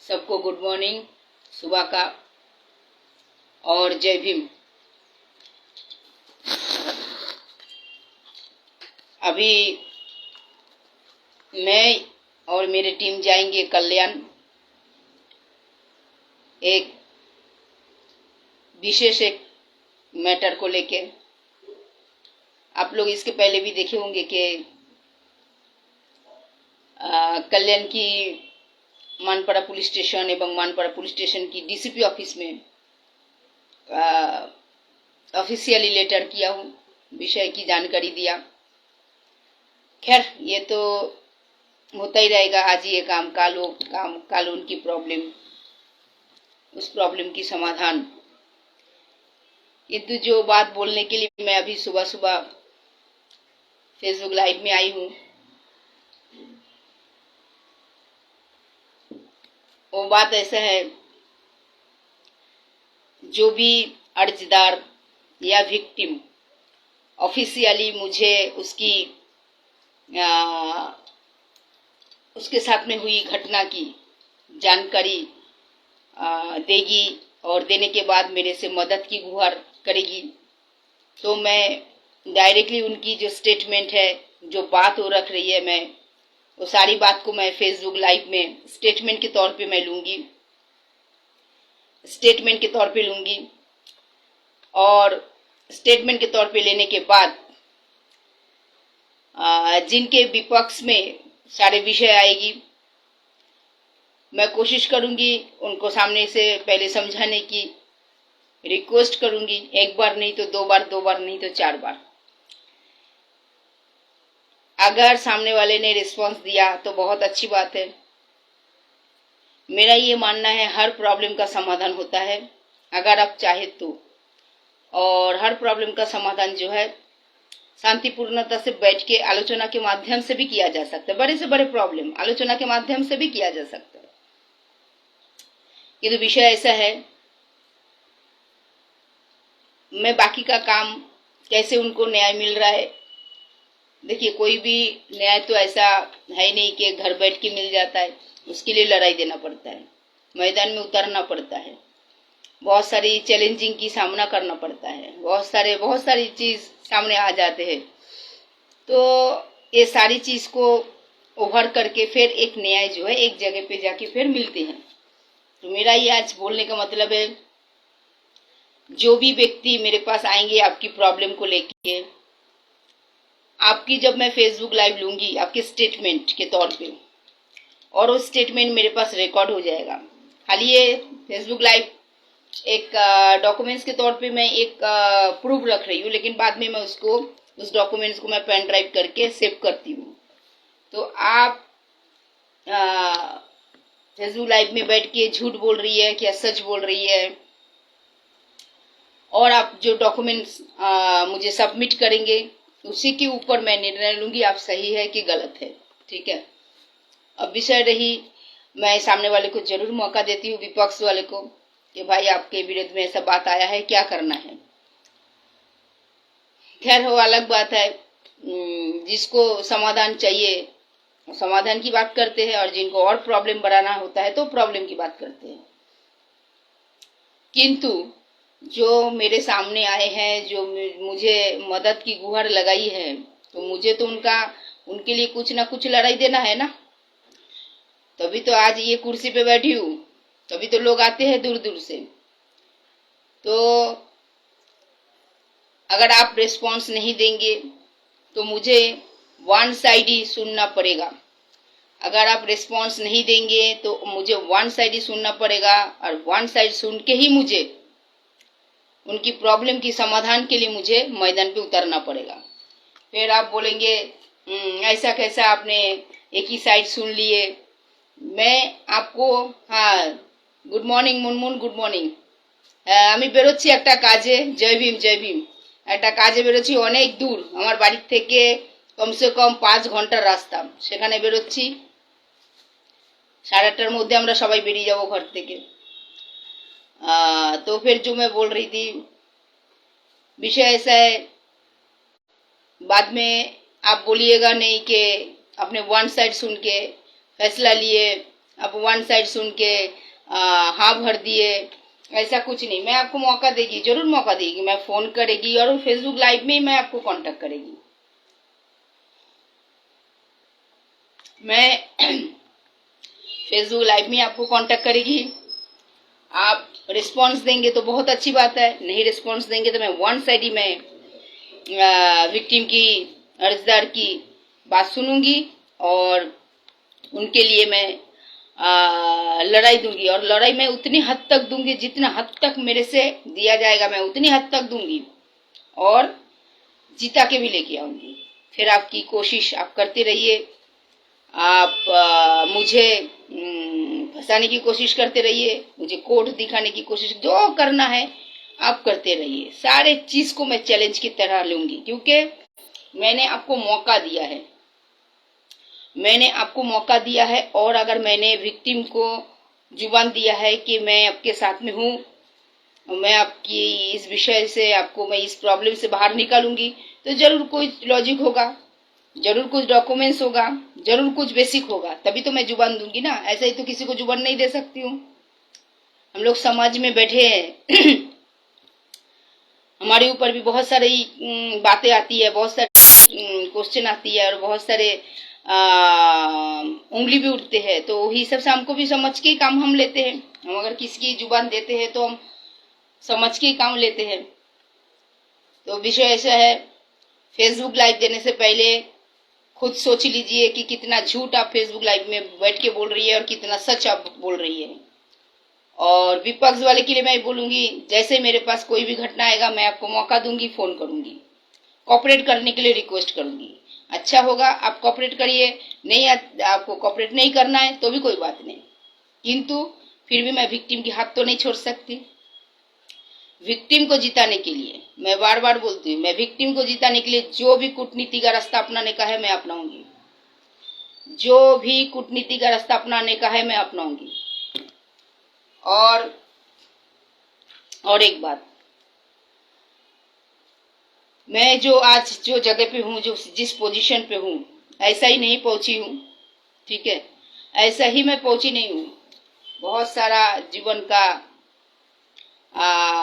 सबको good morning सुबह का और जय भीम। अभी मैं और मेरी टीम जाएंगे कल्याण, एक विशेष एक मैटर को लेके। आप लोग इसके पहले भी देखे होंगे कि कल्याण की मानपड़ा पुलिस स्टेशन एवं मानपड़ा पुलिस स्टेशन की डीसीपी ऑफिस में ऑफिशियली लेटर किया हूँ, विषय की जानकारी दिया। खैर ये तो होता ही रहेगा, आज ये काम काल उनकी प्रॉब्लम, उस प्रॉब्लम की समाधान। किंतु जो बात बोलने के लिए मैं अभी सुबह सुबह फेसबुक लाइव में आई हूँ, वो बात ऐसा है, जो भी अर्जदार या विक्टिम ऑफिशियली मुझे उसके साथ में हुई घटना की जानकारी देगी और देने के बाद मेरे से मदद की गुहार करेगी, तो मैं डायरेक्टली उनकी जो स्टेटमेंट है, जो बात वो रख रही है, मैं वो सारी बात को मैं फेसबुक लाइव में स्टेटमेंट के तौर पे मैं लूँगी, स्टेटमेंट के तौर पे लूँगी। और स्टेटमेंट के तौर पे लेने के बाद जिनके विपक्ष में सारे विषय आएगी, मैं कोशिश करूँगी उनको सामने से पहले समझाने की, रिक्वेस्ट करूँगी। एक बार नहीं तो दो बार नहीं तो 4 बार। अगर सामने वाले ने रिस्पॉन्स दिया तो बहुत अच्छी बात है। मेरा ये मानना है हर प्रॉब्लम का समाधान होता है अगर आप चाहे तो, और हर प्रॉब्लम का समाधान जो है शांतिपूर्णता से बैठ के आलोचना के माध्यम से भी किया जा सकता है। बड़े से बड़े प्रॉब्लम आलोचना के माध्यम से भी किया जा सकता है। ये तो विषय ऐसा है, मैं बाकी का काम कैसे उनको न्याय मिल रहा है, देखिए कोई भी न्याय तो ऐसा है नहीं कि घर बैठ के मिल जाता है। उसके लिए लड़ाई देना पड़ता है, मैदान में उतरना पड़ता है, बहुत सारी चैलेंजिंग की सामना करना पड़ता है, बहुत सारी चीज सामने आ जाते हैं। तो ये सारी चीज को ओवर करके फिर एक न्याय जो है एक जगह पे जाके फिर मिलते हैं। तो मेरा ये आज बोलने का मतलब है, जो भी व्यक्ति मेरे पास आएंगे आपकी प्रॉब्लम को लेके, आपकी जब मैं फेसबुक लाइव लूंगी आपके स्टेटमेंट के तौर पे, और वो स्टेटमेंट मेरे पास रिकॉर्ड हो जाएगा। खाली ये फेसबुक लाइव एक डॉक्यूमेंट्स के तौर पे मैं एक प्रूफ रख रही हूँ, लेकिन बाद में मैं उस डॉक्यूमेंट्स को मैं पेन ड्राइव करके सेव करती हूँ। तो आप फेसबुक लाइव में बैठ के झूठ बोल रही है क्या सच बोल रही है, और आप जो डॉक्यूमेंट्स मुझे सबमिट करेंगे उसी के ऊपर मैं निर्णय लूंगी, आप सही है कि गलत है। ठीक है, अब विषय रही, मैं सामने वाले को जरूर मौका देती हूँ, विपक्ष वाले को, कि भाई आपके विरुद्ध में ऐसा बात आया है, क्या करना है। खैर वो अलग बात है, जिसको समाधान चाहिए समाधान की बात करते हैं, और जिनको और प्रॉब्लम बढ़ाना होता है तो प्रॉब्लम की बात करते हैं। किंतु जो मेरे सामने आए हैं, जो मुझे मदद की गुहार लगाई है, तो मुझे तो उनके लिए कुछ ना कुछ लड़ाई देना है ना। तभी तो आज ये कुर्सी पे बैठी हूँ, तभी तो लोग आते हैं दूर दूर से। तो अगर आप रिस्पॉन्स नहीं देंगे तो मुझे वन साइड ही सुनना पड़ेगा। अगर आप रिस्पॉन्स नहीं देंगे तो मुझे वन साइड ही सुनना पड़ेगा, और वन साइड सुन के ही मुझे उनकी प्रॉब्लम की समाधान के लिए मुझे मैदान पे उतरना पड़ेगा। फिर आप बोलेंगे ऐसा कैसा आपने एक ही साइड सुन लिए। मैं आपको, हाँ good morning Munmun, good morning. আমি বেরোচ্ছি একটা কাজে, জয় ভীম জয় ভীম। একটা কাজে বেরোচ্ছি অনেক দূর, আমার বাড়ি থেকে কমসে কম 5 ঘন্টার রাস্তা, সেখানে বেরোচ্ছি। 8:30টার মধ্যে আমরা সবাই বেরিয়ে যাব घर থেকে। तो फिर जो मैं बोल रही थी, विषय ऐसा है, बाद में आप बोलिएगा नहीं कि आपने वन साइड सुन के फैसला लिए, आप वन साइड सुन के हाँ भर दिए, ऐसा कुछ नहीं। मैं आपको मौका देगी, जरूर मौका देगी, मैं फोन करेगी और फेसबुक लाइव में ही मैं आपको कांटेक्ट करेगी। मैं फेसबुक लाइव में आपको कांटेक्ट करेगी। आप रिस्पांस देंगे तो बहुत अच्छी बात है, नहीं रिस्पांस देंगे तो मैं वन साइड ही मैं विक्टिम की, अर्जदार की बात सुनूंगी और उनके लिए मैं लड़ाई दूंगी। और लड़ाई मैं उतनी हद तक दूंगी जितना हद तक मेरे से दिया जाएगा, मैं उतनी हद तक दूंगी और जीता के भी लेके आऊंगी। फिर आपकी कोशिश आप करते रहिए, आप मुझे फंसाने की कोशिश करते रहिए, मुझे कोर्ट दिखाने की कोशिश, जो करना है आप करते रहिए। सारे चीज को मैं चैलेंज की तरह लूंगी, क्योंकि मैंने आपको मौका दिया है, मैंने आपको मौका दिया है। और अगर मैंने विक्टिम को जुबान दिया है कि मैं आपके साथ में हूँ, मैं आपकी इस विषय से, आपको मैं इस प्रॉब्लम से बाहर निकालूंगी, तो जरूर कोई लॉजिक होगा, जरूर कुछ डॉक्यूमेंट्स होगा, जरूर कुछ बेसिक होगा, तभी तो मैं जुबान दूंगी ना। ऐसा ही तो किसी को जुबान नहीं दे सकती हूँ। हम लोग समाज में बैठे हैं हमारे ऊपर भी बहुत सारी बातें आती है, बहुत सारे क्वेश्चन आती है और बहुत सारे उंगली भी उठते हैं, तो वही सब से हमको भी समझ के काम हम लेते हैं। हम अगर किसी की जुबान देते हैं तो हम समझ के काम लेते हैं। तो विषय ऐसा है, फेसबुक लाइव देने से पहले खुद सोच लीजिए कि कितना झूठ आप फेसबुक लाइव में बैठ के बोल रही है और कितना सच आप बोल रही है। और विपक्ष वाले के लिए मैं बोलूंगी, जैसे मेरे पास कोई भी घटना आएगा मैं आपको मौका दूंगी, फोन करूंगी, कॉपरेट करने के लिए रिक्वेस्ट करूंगी। अच्छा होगा आप कॉपरेट करिए, नहीं आपको कॉपरेट नहीं करना है तो भी कोई बात नहीं, किंतु फिर भी मैं विक्टिम की हाथ तो नहीं छोड़ सकती। विक्टिम को जिताने के लिए मैं बार बार बोलती हूँ, मैं विक्टिम को जिताने के लिए जो भी कूटनीति का रास्ता अपनाने का है मैं अपनाऊंगी, जो भी कूटनीति का रास्ता अपनाने का है मैं अपनाऊंगी। और एक बात, मैं जो आज जो जगह पे हूँ, जो जिस पोजीशन पे हूँ, ऐसा ही नहीं पहुंची हूँ, ठीक है, ऐसा ही मैं पहुंची नहीं हूँ। बहुत सारा जीवन का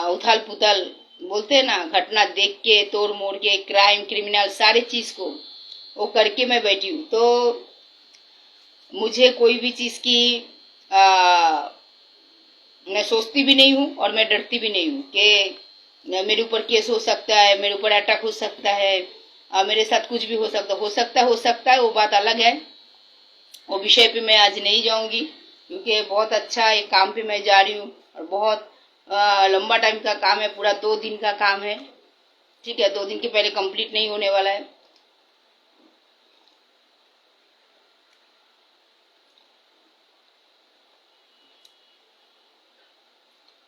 उथल पुथल बोलते हैं ना, घटना देख के, तोड़ मोड़ के, क्राइम क्रिमिनल सारे चीज को वो करके मैं बैठी हूँ। तो मुझे कोई भी चीज की मैं सोचती भी नहीं हूँ और मैं डरती भी नहीं हूँ कि मेरे ऊपर केस हो सकता है, मेरे ऊपर अटैक हो सकता है, मेरे साथ कुछ भी हो सकता है, वो बात अलग है। वो विषय पे मैं आज नहीं जाऊंगी, क्योंकि बहुत अच्छा एक काम पे मैं जा रही हूँ और बहुत लंबा टाइम का काम है, पूरा 2 दिन का काम है, ठीक है, 2 दिन के पहले कंप्लीट नहीं होने वाला है।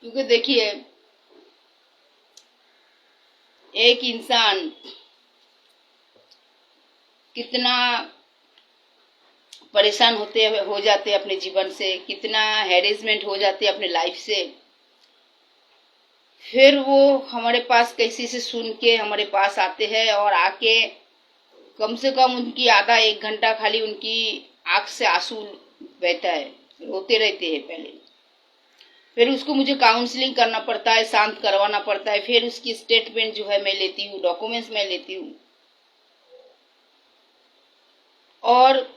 क्योंकि देखिए, एक इंसान कितना परेशान हो जाते हैं अपने जीवन से, कितना हैरेसमेंट हो जाते हैं अपने लाइफ से, फिर वो हमारे पास कैसे से सुन के हमारे पास आते हैं और आके कम से कम उनकी आधा 1 घंटा खाली उनकी आंख से आंसू बहता है, रोते रहते हैं पहले, फिर उसको मुझे काउंसलिंग करना पड़ता है, शांत करवाना पड़ता है, फिर उसकी स्टेटमेंट जो है मैं लेती हूँ, डॉक्यूमेंट्स मैं लेती हूँ। और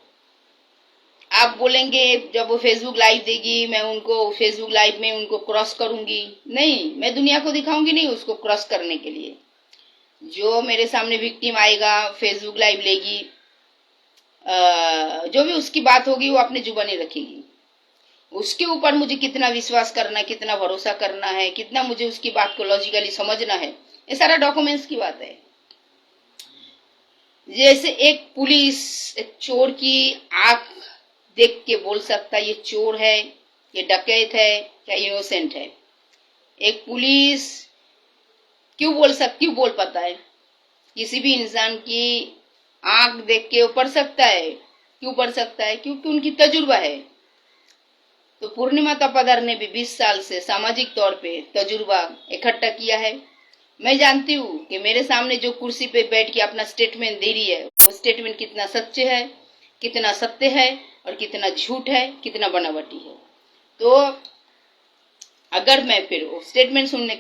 आप बोलेंगे जब वो फेसबुक लाइव देगी मैं उनको फेसबुक लाइव में उनको क्रॉस करूंगी, नहीं, मैं दुनिया को दिखाऊंगी नहीं उसको क्रॉस करने के लिए। जो मेरे सामने विक्टिम आएगा, फेसबुक लाइव लेगी, जो भी उसकी बात होगी वो अपनी जुबानी रखेगी, उसके ऊपर मुझे कितना विश्वास करना है, कितना भरोसा करना है, कितना मुझे उसकी बात को लॉजिकली समझना है, ये सारा डॉक्यूमेंट्स की बात है। जैसे एक पुलिस एक चोर की आंख देख के बोल सकता है ये चोर है, ये डकैत है या इनोसेंट है। एक पुलिस क्यों बोल पाता है, किसी भी इंसान की आंख देख के वो पढ़ सकता है, क्यों पढ़ सकता है, क्योंकि उनकी तजुर्बा है। तो पूर्णिमा तपादार ने भी 20 साल से सामाजिक तौर पे तजुर्बा इकट्ठा किया है। मैं जानती हूँ कि मेरे सामने जो कुर्सी पे बैठ के अपना स्टेटमेंट दे रही है वो स्टेटमेंट कितना सच्चे है, कितना सत्य है और कितना झूठ है, कितना बनावटी है। तो अगर मैं फिर स्टेटमेंट सुनने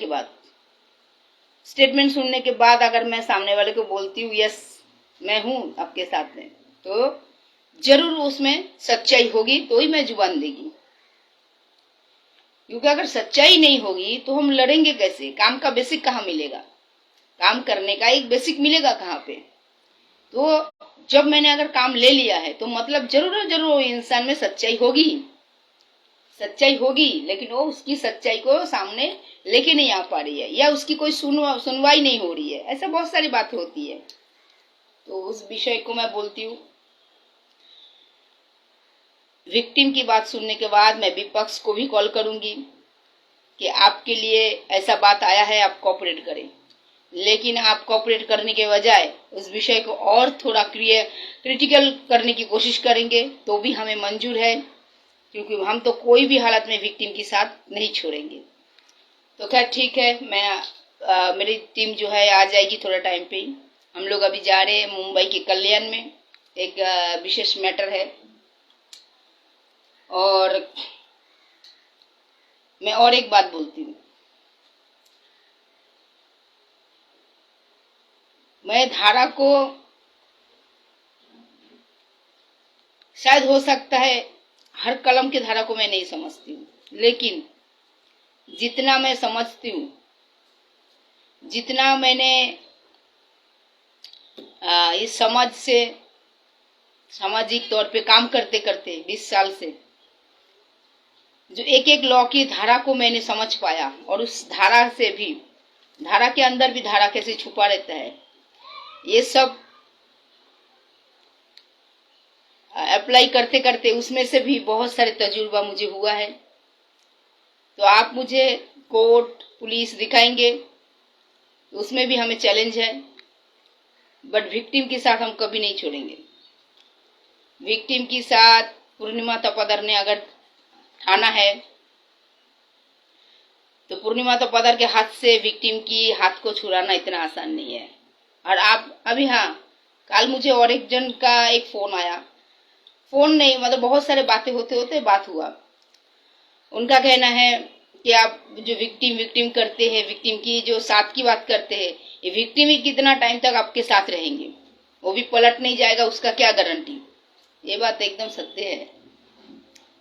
के बाद अगर मैं सामने वाले को बोलती हूँ यस मैं हूँ आपके साथ में, तो जरूर उसमें सच्चाई होगी, तो ही मैं जुबान देगी। क्योंकि अगर सच्चाई नहीं होगी तो हम लड़ेंगे कैसे? काम का बेसिक कहाँ मिलेगा? काम करने का एक बेसिक मिलेगा कहाँ पे? तो जब मैंने अगर काम ले लिया है तो मतलब जरूर इंसान में सच्चाई होगी, लेकिन वो उसकी सच्चाई को सामने लेके नहीं आ पा रही है, या उसकी कोई सुनवाई नहीं हो रही है। ऐसा बहुत सारी बातें होती है। तो उस विषय को मैं बोलती हूँ, विक्टिम की बात सुनने के बाद मैं विपक्ष को भी कॉल करूंगी कि आपके लिए ऐसा बात आया है, आप कोऑपरेट करें। लेकिन आप कोऑपरेट करने के बजाय उस विषय को और थोड़ा क्रिटिकल करने की कोशिश करेंगे तो भी हमें मंजूर है, क्योंकि हम तो कोई भी हालत में विक्टिम की साथ नहीं छोड़ेंगे। तो खैर ठीक है, मेरी टीम जो है आ जाएगी थोड़ा टाइम पे ही। हम लोग अभी जा रहे हैं मुंबई के कल्याण में, एक विशेष मैटर है। और मैं और एक बात बोलती हूँ, मैं धारा को शायद हो सकता है हर कलम की धारा को मैं नहीं समझती हूँ, लेकिन जितना मैं समझती हूँ, जितना मैंने इस समाज से सामाजिक तौर पे काम करते करते 20 साल से जो एक लॉ की धारा को मैंने समझ पाया, और उस धारा से भी, धारा के अंदर भी धारा कैसे छुपा रहता है, ये सब अप्लाई करते करते उसमें से भी बहुत सारे तजुर्बा मुझे हुआ है। तो आप मुझे कोर्ट पुलिस दिखाएंगे, उसमें भी हमें चैलेंज है, बट विक्टिम के साथ हम कभी नहीं छोड़ेंगे। विक्टिम के साथ पूर्णिमा तपोदर ने अगर ठाना है तो पूर्णिमा तपोदर के हाथ से विक्टिम की हाथ को छुड़ाना इतना आसान नहीं है। और आप अभी, हाँ, कल मुझे और एक जन का एक फोन आया, फोन नहीं मतलब बहुत सारे बातें होते होते बात हुआ। उनका कहना है कि आप जो विक्टिम करते हैं, विक्टिम की जो साथ की बात करते हैं, ये विक्टिम ही कितना टाइम तक आपके साथ रहेंगे, वो भी पलट नहीं जाएगा, उसका क्या गारंटी? ये बात एकदम सत्य है,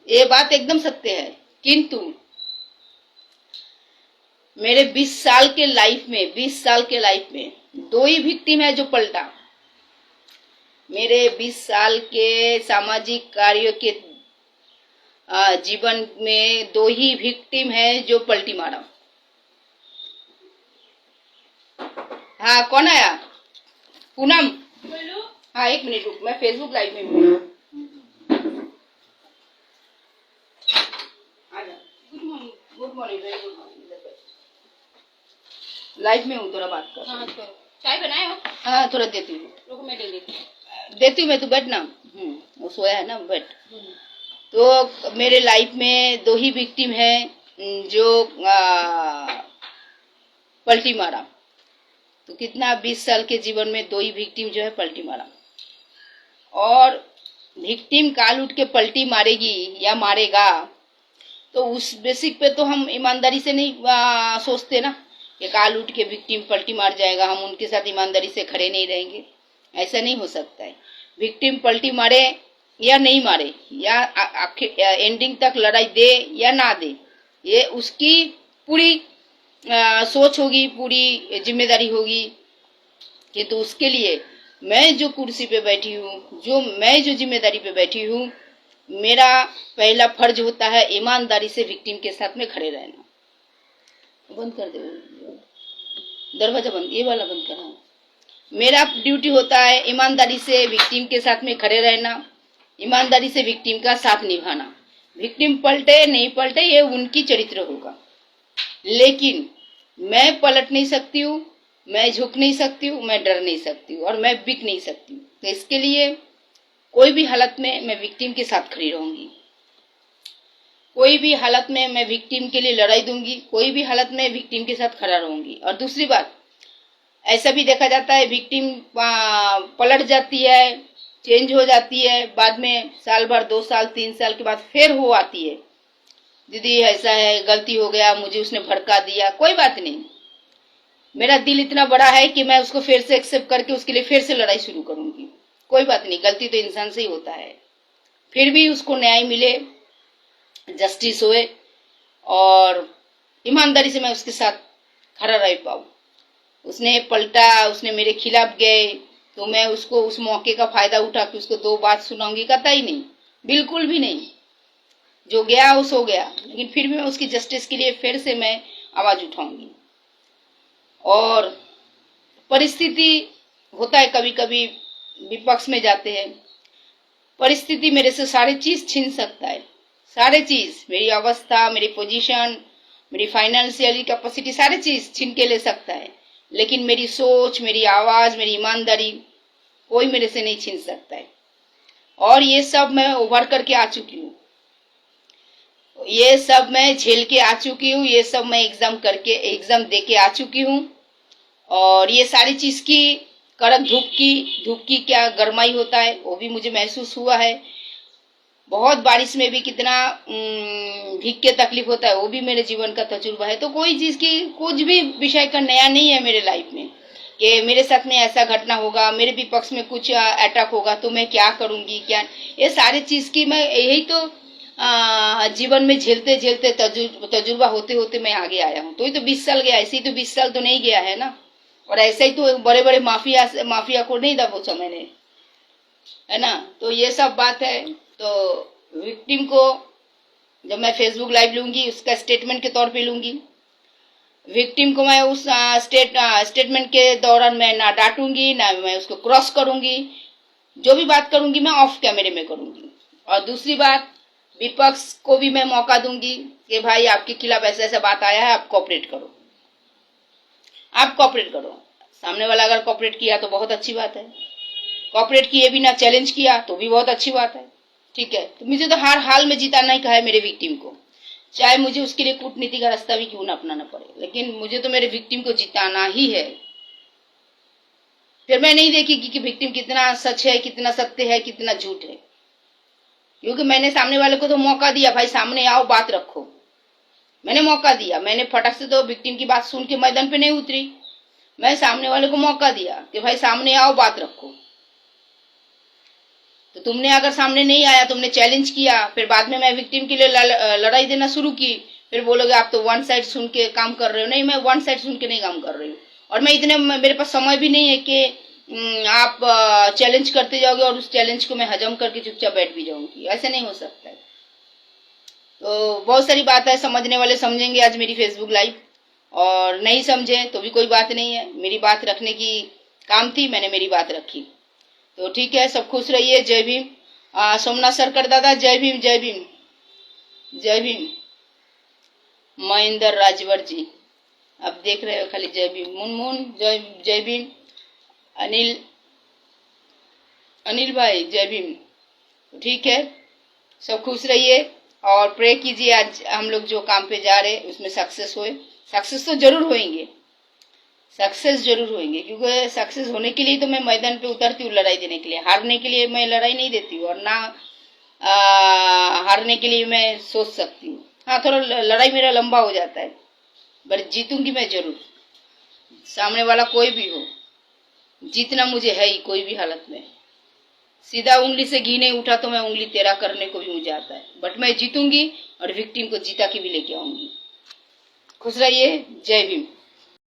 ये बात एकदम सत्य है। किंतु मेरे 20 साल के लाइफ में 2 ही विक्टिम है जो पलटा। मेरे 20 साल के सामाजिक कार्यों के जीवन में 2 ही विक्टिम है जो पलटी मारा। हाँ, कौन आया? पूनम, हाँ 1 मिनट रुक, मैं फेसबुक लाइव में हूँ। Good morning, very good morning. Live में हूँ, थोड़ा बात कर। हाँ, तो चाय बनाए हो? हाँ, थोड़ा देती हूँ, रुको मैं देती हूँ मैं, तू बैठ ना। वो सोया है ना, बैठ। तो मेरे लाइफ में 2 ही विक्टिम है जो पलटी मारा। तो कितना 20 साल के जीवन में 2 ही विक्टिम जो है पलटी मारा। और विक्टिम काल उठ के पलटी मारेगी या मारेगा, तो उस बेसिक पे तो हम ईमानदारी से नहीं सोचते ना कि काल उठ के विक्टिम पलटी मार जाएगा, हम उनके साथ ईमानदारी से खड़े नहीं रहेंगे। ऐसा नहीं हो सकता है। विक्टिम पलटी मारे या नहीं मारे, या एंडिंग तक लड़ाई दे या ना दे, ये उसकी पूरी सोच होगी, पूरी जिम्मेदारी होगी। कि तो उसके लिए मैं जो कुर्सी पे बैठी हूँ, मैं जो जिम्मेदारी पे बैठी हूँ, मेरा पहला फर्ज होता है ईमानदारी से विक्टिम के साथ में खड़े रहना। बंद कर दे दरवाजा, बंद, ये वाला बंद करना। मेरा ड्यूटी होता है ईमानदारी से विक्टिम के साथ में खड़े रहना, ईमानदारी से विक्टिम का साथ निभाना। विक्टिम पलटे नहीं पलटे ये उनकी चरित्र होगा, लेकिन मैं पलट नहीं सकती हूँ, मैं झुक नहीं सकती हूँ, मैं डर नहीं सकती हूँ, और मैं बिक नहीं सकती हूँ। तो इसके लिए कोई भी हालत में मैं विक्टिम के साथ खड़ी रहूंगी, कोई भी हालत में मैं विक्टिम के लिए लड़ाई दूंगी, कोई भी हालत में विक्टिम के साथ खड़ा रहूंगी। और दूसरी बात, ऐसा भी देखा जाता है विक्टिम पलट जाती है, चेंज हो जाती है, बाद में साल भर 2 साल 3 साल के बाद फिर हो आती है, दीदी ऐसा है, गलती हो गया, मुझे उसने भड़का दिया। कोई बात नहीं, मेरा दिल इतना बड़ा है कि मैं उसको फिर से एक्सेप्ट करके उसके लिए फिर से लड़ाई शुरू करूंगी। कोई बात नहीं, गलती तो इंसान से ही होता है, फिर भी उसको न्याय मिले, जस्टिस होए और ईमानदारी से मैं उसके साथ खड़ा रह पाऊं। उसने पलटा, उसने मेरे खिलाफ गए तो मैं उसको उस मौके का फायदा उठा के उसको 2 बात सुनाऊंगी? कतई नहीं, बिल्कुल भी नहीं। जो गया वो सो गया, लेकिन फिर भी मैं उसकी जस्टिस के लिए फिर से मैं आवाज उठाऊंगी। और परिस्थिति होता है, कभी कभी विपक्ष में जाते हैं, परिस्थिति मेरे से सारी चीज छीन सकता है, सारे चीज, मेरी अवस्था, मेरी पोजीशन, मेरी फाइनेंशियली कैपेसिटी, सारी चीज छीन के ले सकता है, लेकिन मेरी सोच, मेरी आवाज, मेरी ईमानदारी कोई मेरे से नहीं छीन सकता है। और ये सब मैं उभर करके आ चुकी हूँ, ये सब मैं झेल के आ चुकी हूँ, ये सब मैं एग्जाम दे के आ चुकी हूँ। और ये सारी चीज की कड़क धूप की क्या गरमाई होता है वो भी मुझे महसूस हुआ है। बहुत बारिश में भी कितना भीग के तकलीफ होता है वो भी मेरे जीवन का तजुर्बा है। तो कोई चीज की कुछ भी विषय का नया नहीं है मेरे लाइफ में कि मेरे साथ में ऐसा घटना होगा, मेरे विपक्ष में कुछ अटैक होगा तो मैं क्या करूंगी, क्या, ये सारी चीज की मैं यही तो जीवन में झेलते झेलते तजुर्बा होते होते मैं आगे आया हूँ। तो ये तो 20 साल गया, ऐसे ही तो 20 साल तो नहीं गया है ना। और ऐसे ही तो बड़े बड़े माफिया को नहीं दबोचा मैंने, है ना। तो ये सब बात है। तो विक्टिम को जब मैं फेसबुक लाइव लूंगी उसका स्टेटमेंट के तौर पे लूंगी। विक्टिम को मैं उस स्टेटमेंट के दौरान मैं ना डांटूंगी, ना मैं उसको क्रॉस करूंगी, जो भी बात करूंगी मैं ऑफ कैमरे में करूंगी। और दूसरी बात, विपक्ष को भी मैं मौका दूंगी कि भाई आपके खिलाफ ऐसा ऐसा बात आया है, आप कोऑपरेट करो, आप कोऑपरेट करो। सामने वाला अगर कोऑपरेट किया तो बहुत अच्छी बात है, कोऑपरेट किए बिना चैलेंज किया तो भी बहुत अच्छी बात है, ठीक है। तो मुझे तो हर हाल में जिताना ही कहा है मेरे विक्टिम को, चाहे मुझे उसके लिए कूटनीति का रास्ता भी क्यों ना अपनाना पड़े, लेकिन मुझे तो मेरे विक्टिम को जिताना ही है। फिर मैं नहीं देखी कि विक्टिम कितना सच है, कितना सत्य है, कितना झूठ है, क्योंकि मैंने सामने वाले को तो मौका दिया, भाई सामने आओ बात रखो, मैंने मौका दिया। मैंने फटक से तो विक्टिम की बात सुन के मैदान पे नहीं उतरी, मैं सामने वाले को मौका दिया कि भाई सामने आओ बात रखो। तो तुमने अगर सामने नहीं आया, तुमने चैलेंज किया, फिर बाद में मैं विक्टिम के लिए लड़ाई देना शुरू की, फिर बोलोगे आप तो वन साइड सुन के काम कर रहे हो। नहीं, मैं वन साइड सुन के नहीं काम कर रही हूँ, और मैं इतने मेरे पास समय भी नहीं है कि आप चैलेंज करते जाओगे और उस चैलेंज को मैं हजम करके चुपचाप बैठ भी जाऊंगी, ऐसे नहीं हो सकता है। तो बहुत सारी बात है, समझने वाले समझेंगे आज मेरी फेसबुक लाइव, और नहीं समझे तो भी कोई बात नहीं है, मेरी बात रखने की काम थी, मैंने मेरी बात रखी। तो ठीक है, सब खुश रहिए। जय भीम। सोमनाथ सरकार दादा, जय भीम जय भीम जय भीम। महेंद्र राजवर जी, अब देख रहे हो खाली जय भीम। मुनमुन जय जय भीम। अनिल भाई जय भीम। ठीक है, सब खुश रहिए और प्रे कीजिए आज हम लोग जो काम पे जा रहे हैं उसमें सक्सेस होए। सक्सेस तो जरूर होंगे, सक्सेस जरूर होंगे, क्योंकि सक्सेस होने के लिए तो मैं मैदान पे उतरती हूँ लड़ाई देने के लिए। हारने के लिए मैं लड़ाई नहीं देती हूँ, और ना हारने के लिए मैं सोच सकती हूँ। हाँ, थोड़ा लड़ाई मेरा लंबा हो जाता है, पर जीतूंगी मैं जरूर। सामने वाला कोई भी हो, जीतना मुझे है ही, कोई भी हालत में। सीधा उंगली से घी नहीं उठा तो मैं उंगली तेरा करने को भी मुझे आता है, बट मैं जीतूंगी और विक्टिम को जीता के भी लेके आऊंगी। खुश रहिए। जय भीम।